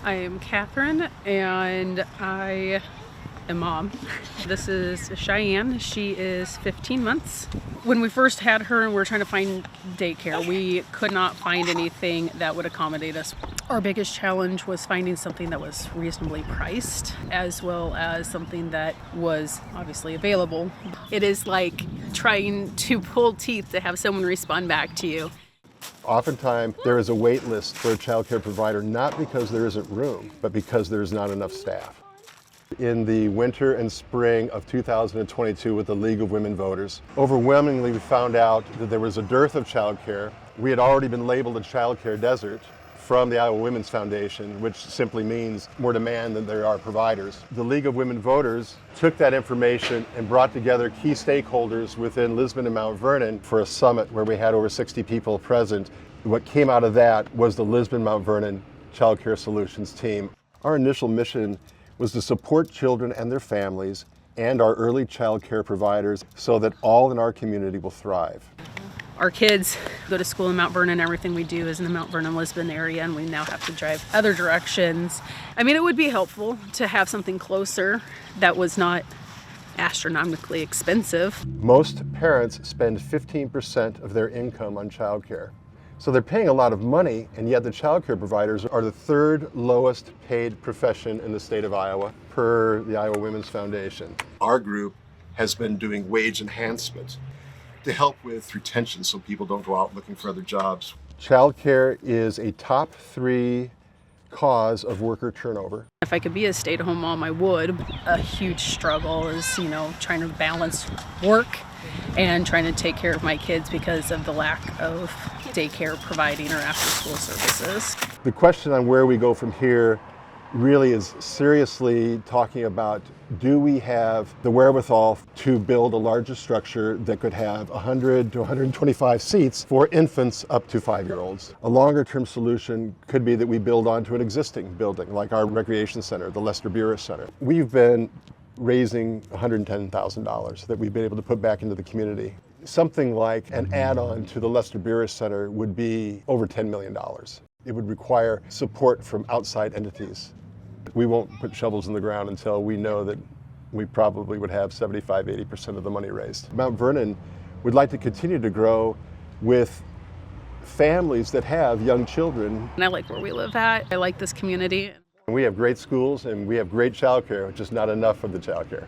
I am Catherine, and I am mom. This is Cheyenne. She is 15 months. When we first had her and we were trying to find daycare, we could not find anything that would accommodate us. Our biggest challenge was finding something that was reasonably priced, as well as something that was obviously available. It is like trying to pull teeth to have someone respond back to you. Oftentimes, there is a wait list for a child care provider, not because there isn't room, but because there's not enough staff. In the winter and spring of 2022 with the League of Women Voters, overwhelmingly we found out that there was a dearth of child care. We had already been labeled a child care desert from the Iowa Women's Foundation, which simply means more demand than there are providers. The League of Women Voters took that information and brought together key stakeholders within Lisbon and Mount Vernon for a summit where we had over 60 people present. What came out of that was the Lisbon Mount Vernon Child Care Solutions team. Our initial mission was to support children and their families and our early child care providers so that all in our community will thrive. Our kids go to school in Mount Vernon. Everything we do is in the Mount Vernon-Lisbon area, and we now have to drive other directions. I mean, it would be helpful to have something closer that was not astronomically expensive. Most parents spend 15% of their income on child care. So they're paying a lot of money, and yet the child care providers are the third lowest paid profession in the state of Iowa per the Iowa Women's Foundation. Our group has been doing wage enhancement to help with retention so people don't go out looking for other jobs. Child care is a top 3 cause of worker turnover. If I could be a stay-at-home mom, I would. A huge struggle is, trying to balance work and trying to take care of my kids because of the lack of daycare providing or after-school services. The question on where we go from here really is seriously talking about, do we have the wherewithal to build a larger structure that could have 100 to 125 seats for infants up to 5-year-olds? A longer term solution could be that we build onto an existing building like our recreation center, the Lester Bureau Center. We've been raising $110,000 that we've been able to put back into the community. Something like an add-on to the Lester Bureau Center would be over $10 million. It would require support from outside entities. We won't put shovels in the ground until we know that we probably would have 75–80% of the money raised. Mount Vernon would like to continue to grow with families that have young children. And I like where we live at. I like this community. We have great schools and we have great childcare, just not enough of the childcare.